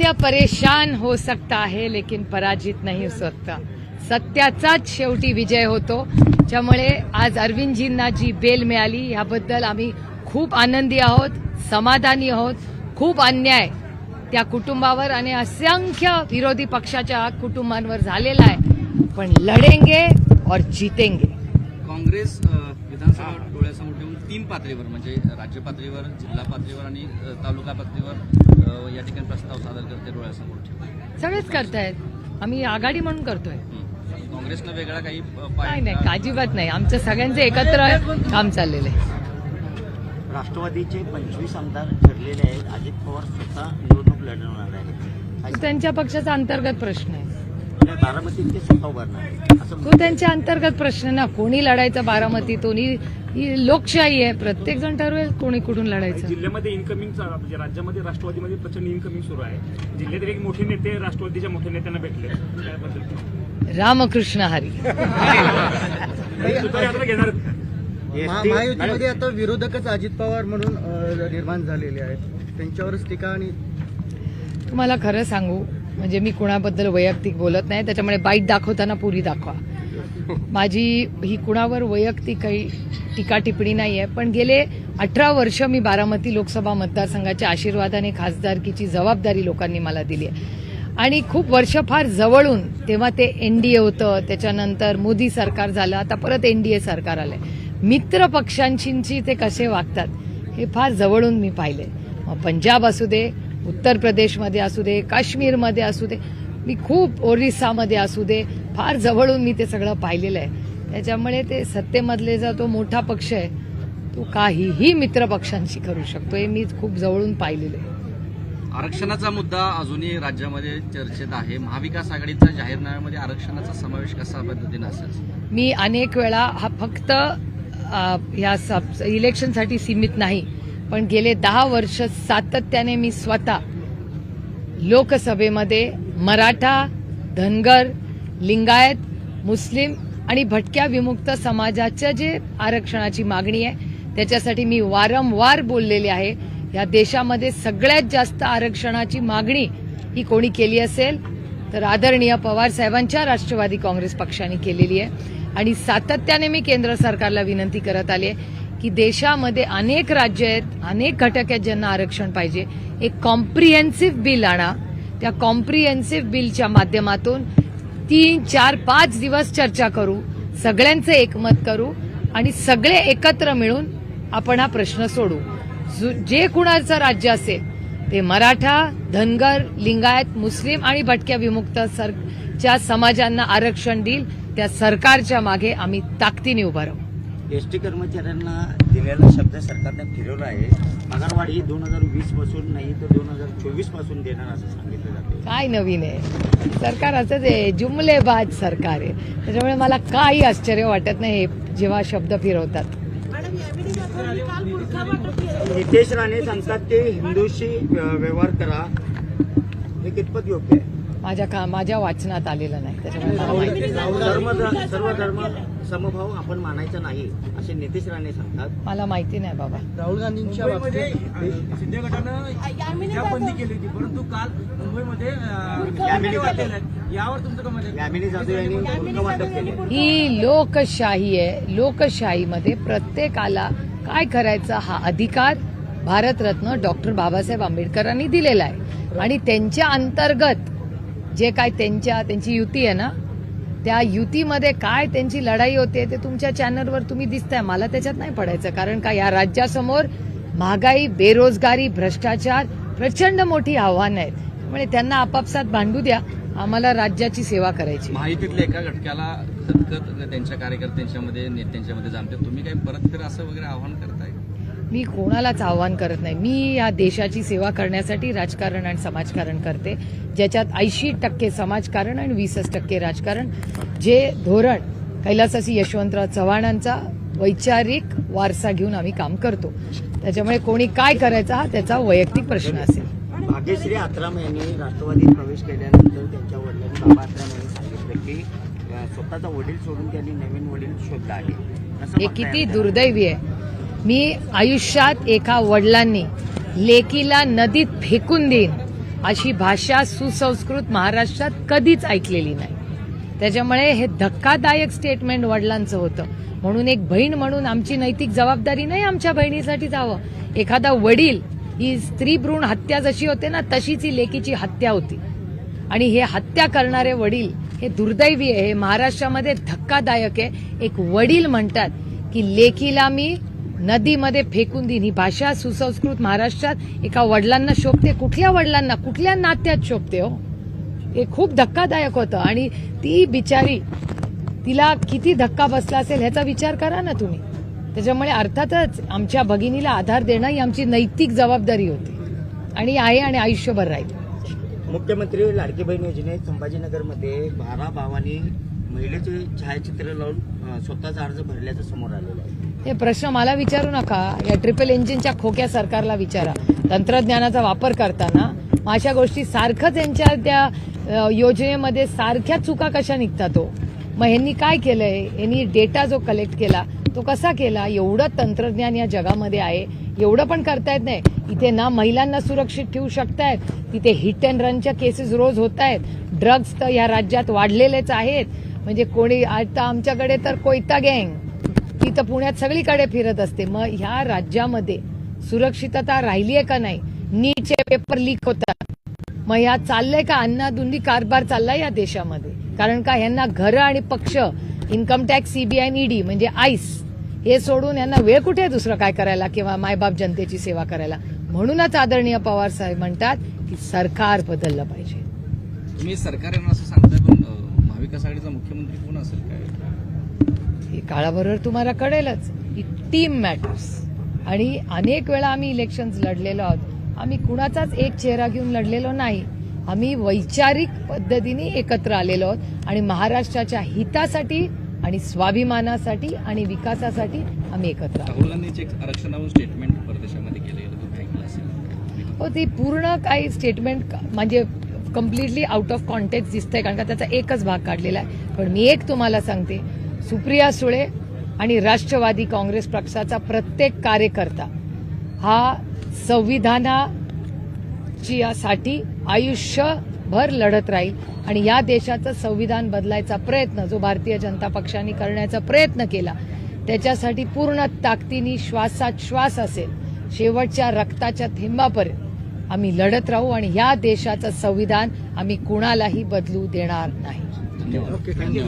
सत्य परेशान हो सकता है लेकिन पराजित नहीं हो सकता. सत्याचाच शेवटी विजय होतो. त्यामुळे आज अरविंदजींना जी बेल मिळाली याबद्दल आम्ही खूप आनंदी आहोत, समाधानी आहोत. खूप अन्याय त्या कुटुंबावर आणि असंख्य विरोधी पक्षाच्या कुटुंबांवर झालेला आहे, पण लढेंगे और जीतेंगे. काँग्रेस विधानसभा डोळ्यासमोर ठेवून 3 पातळीवर म्हणजे राज्य पातळीवर, जिल्हा पातळीवर आणि तालुका पातळीवर या ठिकाणी प्रस्ताव सादर करते डोळ्यासमोर ठेवून. सगळेच करतायत. आम्ही आघाडी म्हणून करतोय. काँग्रेसनं वेगळा काही नाही, अजिबात नाही. आमचं सगळ्यांचं एकत्र काम चाललेलं आहे. राष्ट्रवादीचे 25 आमदार ठरलेले आहेत. अजित पवार स्वतः निवडणूक लढवणार आहेत. त्यांच्या पक्षाचा अंतर्गत प्रश्न आहे. बारामतीत ते स्वतः उभारणार आहेत असं तो त्यांच्या अंतर्गत प्रश्न ना. कोणी लढायचं बारामतीतून, ही लोकशाही आहे. प्रत्येक जण ठरवेल कोणी कुठून लढायचं. जिल्ह्यामध्ये इन्कमिंग म्हणजे राज्यामध्ये राष्ट्रवादीमध्ये प्रचंड इन्कमिंग सुरू आहे. जिल्ह्यातील एक मोठे नेते राष्ट्रवादीच्या मोठ्या नेत्यांना भेटले त्याबद्दल रामकृष्ण हरी. घेणार महायुतीमध्ये आता विरोधकच अजित पवार म्हणून निर्माण झालेले आहेत. त्यांच्यावरच टीका. आणि तुम्हाला खरं सांगू म्हणजे मी कुणाबद्दल वैयक्तिक बोलत नाही. त्याच्यामुळे बाईट दाखवताना पुरी दाखवा. माझी ही कुणावर वैयक्तिक काही टीका टिप्पणी नाही आहे. पण गेले 18 वर्ष मी बारामती लोकसभा मतदारसंघाच्या आशीर्वादाने खासदारकीची जबाबदारी लोकांनी मला दिली आहे. आणि खूप वर्ष फार जवळून, तेव्हा ते एनडीए होतं, त्याच्यानंतर मोदी सरकार झालं, आता परत एनडीए सरकार आलंय. मित्र पक्षांशी ते कसे वागतात हे फार जवळून मी पाहिले. मग पंजाब असू दे, उत्तर प्रदेशमध्ये असू दे, काश्मीरमध्ये असू दे, मी खूप ओरिसामध्ये असू दे, फार जवळून मी ते सगळं पाहिलेलं आहे. त्याच्यामुळे ते सत्तेमधले जो तो मोठा पक्ष आहे तो काहीही मित्र पक्षांशी करू शकतो हे मी खूप जवळून पाहिलेलं आहे. आरक्षणाचा मुद्दा अजूनही राज्यामध्ये चर्चेत आहे. महाविकास आघाडीच्या जाहीरनाम्यामध्ये आरक्षणाचा समावेश कसा पद्धतीने असेल? मी अनेक वेळा हा फक्त या इलेक्शनसाठी सीमित नाही, पण गेले 10 वर्ष सातत्याने मी स्वतः लोकसभेमध्ये मराठा, धनगर, लिंगायत, मुस्लिम आणि भटक्या विमुक्त समाजाच्या जे आरक्षणाची मागणी आहे त्याच्यासाठी मी वारंवार बोललेले आहे. या देशामध्ये सगळ्यात जास्त आरक्षणाची मागणी ही कोणी केली असेल तर आदरणीय पवार साहेबांच्या राष्ट्रवादी काँग्रेस पक्षाने केलेली आहे. आणि सातत्याने मी केंद्र सरकारला विनंती करत आली आहे की देशामध्ये अनेक राज्य आहेत, अनेक घटक आहेत ज्यांना आरक्षण पाहिजे. एक कॉम्प्रिहेन्सिव्ह बिल आणा. त्या कॉम्प्रिहेन्सिव्ह बिलच्या माध्यमातून 3, 4, 5 दिवस चर्चा करू, सगळ्यांचं एकमत करू आणि सगळे एकत्र मिळून आपण हा प्रश्न सोडू. जे कुणाचं राज्य असेल ते मराठा, धनगर, लिंगायत, मुस्लिम आणि भटक्या विमुक्त च्या समाजांना आरक्षण देईल त्या सरकारच्या मागे आम्ही ताकदीने उभा राहू. एसटी कर्मचाऱ्यांना दिलेला शब्द सरकारने फिरवला आहे. पगारवाढ ही 2020 पासून नाही तर 2024 पासून देणार असं सांगितलं जातं. काय नवीन आहे? सरकार असंच आहे, जुमलेबाज सरकार आहे. त्याच्यामुळे मला काही आश्चर्य वाटत नाही हे जेव्हा शब्द फिरवतात. नितेश राणे सांगतात ते हिंदूशी व्यवहार करा, हे कितपत योग्य आहे? माझ्या वाचनात आलेलं नाही. त्याच्यामुळे मला माहिती नाही. सर्व धर्म समभाव आपण मानायचा नाही असे नितेश राणे सांगतात. मला माहिती नाही बाबा. राहुल गांधींच्या बाबतीत शिंदे गटानं बंदी केली होती, परंतु काल मुंबईमध्ये यावर तुमचं काय मत आहे? यामिनी जाधव यांनी पूर्ण वाटप केले. ही लोकशाही आहे. लोकशाहीमध्ये प्रत्येकाला काय करायचा हा अधिकार भारतरत्न डॉक्टर बाबासाहेब आंबेडकरांनी दिलेला आहे. आणि त्यांच्या अंतर्गत जे काय त्यांची युती आहे ना, त्या युतीमध्ये काय त्यांची लढाई होते ते तुमच्या चॅनलवर तुम्ही दिसताय. मला त्याच्यात नाही पडायचं, कारण का या राज्यासमोर महागाई, बेरोजगारी, भ्रष्टाचार प्रचंड मोठी आव्हानं आहेत. त्यामुळे त्यांना आपापसात भांडू द्या, आम्हाला राज्याची सेवा करायची. माहितीतल्या एका घटकाला खतखत त्यांच्या कार्यकर्त्यांच्यामध्ये, नेत्यांच्यामध्ये जाणते. तुम्ही काही परतफेर असं वगैरे आव्हान करताय? मी कोणालाच आव्हान करत नाही. मी या देशाची सेवा करण्यासाठी राजकारण आणि समाजकारण करते, ज्याच्यात 80% समाजकारण आणि 20% राजकारण. जे धोरण कैलासवासी यशवंतराव चव्हाणांचा वैचारिक वारसा घेऊन आम्ही काम करतो. त्याच्यामुळे कोणी काय करायचा हा त्याचा वैयक्तिक प्रश्न असेल. भाग्यश्री आत्राम यांनी राष्ट्रवादीत प्रवेश केल्यानंतर त्यांच्या वडिलांनी, बाबा आत्राम यांनी सांगितलं की स्वतःचा वडील सोडून त्यांनी नवीन वडील शोधला आहे. हे किती दुर्दैवी आहे. मी आयुष्यात एका वडिलांनी लेकीला नदीत फेकून देईन अशी भाषा सुसंस्कृत महाराष्ट्रात कधीच ऐकलेली नाही. त्याच्यामुळे हे धक्कादायक स्टेटमेंट वडिलांचं होतं. म्हणून एक बहीण म्हणून आमची नैतिक जबाबदारी नाही आमच्या बहिणीसाठी जावं. एखादा वडील, ही स्त्री भ्रूण हत्या जशी होते ना तशीच ही लेकीची हत्या होती. आणि हे हत्या करणारे वडील हे दुर्दैवी आहे. हे महाराष्ट्रामध्ये धक्कादायक आहे. एक वडील म्हणतात की लेकीला मी नदीमध्ये फेकून देईन. ही भाषा सुसंस्कृत महाराष्ट्रात एका वडिलांना शोभते? कुठल्या वडिलांना, कुठल्या नात्यात शोभते? हो, हे खूप धक्कादायक होतं. आणि ती बिचारी, तिला किती धक्का बसला असेल ह्याचा विचार करा ना तुम्ही. त्याच्यामुळे अर्थातच आमच्या भगिनीला आधार देणं ही आमची नैतिक जबाबदारी होती आणि आहे आणि आयुष्यभर राहील. मुख्यमंत्री लाडकी बहीण योजनेत संभाजीनगरमध्ये 12 भावांनी महिलेचे छायाचित्र लावून स्वतःचा अर्ज भरल्याचं समोर आलेलं आहे. हे प्रश्न मला विचारू नका, या ट्रिपल इंजिनच्या खोक्या सरकारला विचारा. तंत्रज्ञानाचा वापर करताना अशा गोष्टी सारखंच यांच्या त्या योजनेमध्ये सारख्या चुका कशा निघतात? हो, मग यांनी काय केलंय? यांनी डेटा जो कलेक्ट केला तो कसा केला? एवढं तंत्रज्ञान या जगामध्ये आहे, एवढं पण करता येत नाही. इथे ना महिलांना सुरक्षित ठेवू शकतायत, तिथे हिट अँड रनच्या केसेस रोज होत आहेत. ड्रग्ज तर या राज्यात वाढलेलेच आहेत. म्हणजे कोणी आता आमच्याकडे तर कोयता गँग, ती तर पुण्यात सगळीकडे फिरत असते. मग ह्या राज्यामध्ये सुरक्षितता राहिली आहे का नाही? नीटचे पेपर लीक होतात. मग ह्या चाललंय का? अन्नाधुंदी कारभार चाललाय या देशामध्ये. कारण का ह्यांना घरं आणि पक्ष, इन्कम टॅक्स, सीबीआय आणि ईडी म्हणजे आईस, हे सोडून यांना वेळ कुठे दुसरं काय करायला किंवा मायबाप जनतेची सेवा करायला. म्हणूनच आदरणीय पवार साहेब म्हणतात की सरकार बदललं पाहिजे. तुम्ही सरकार यांना असं सांगताय, पण महाविकास आघाडीचा मुख्यमंत्री कोण असेल काय? हे काळाबरोबर तुम्हाला कळेलच. की टीम मॅटर्स. आणि अनेक वेळा आम्ही इलेक्शन्स लढलेलो आहोत. आम्ही कुणाचाच एक चेहरा घेऊन लढलेलो नाही. आम्ही वैचारिक पद्धतीने एकत्र आलेलो आहोत आणि महाराष्ट्राच्या हितासाठी आणि स्वाभिमानासाठी आणि विकासासाठी आम्ही एकत्र आहोत. राहुल गांधीचे एक आरक्षणावरून स्टेटमेंट परदेशामध्ये केलेलं तुम्ही ऐकलं असेल. हो, ती पूर्ण काही स्टेटमेंट म्हणजे कम्प्लिटली आउट ऑफ कॉन्टेक्स्ट दिसतंय, कारण का त्याचा एकच भाग काढलेला आहे. पण मी एक तुम्हाला सांगते, सुप्रिया सुळे आणि राष्ट्रवादी काँग्रेस पक्षाचा प्रत्येक कार्यकर्ता हा संविधानासाठी आयुष्यभर लढत राहील. आणि या देशाचं संविधान बदलायचा प्रयत्न जो भारतीय जनता पक्षाने करण्याचा प्रयत्न केला त्याच्यासाठी पूर्ण ताकदीने श्वासात श्वास असेल, शेवटच्या रक्ताच्या थेंबापर्यंत आम्ही लढत राहू. आणि या देशाचं संविधान आम्ही कुणालाही बदलू देणार नाही. धन्यवाद. Okay, thank you.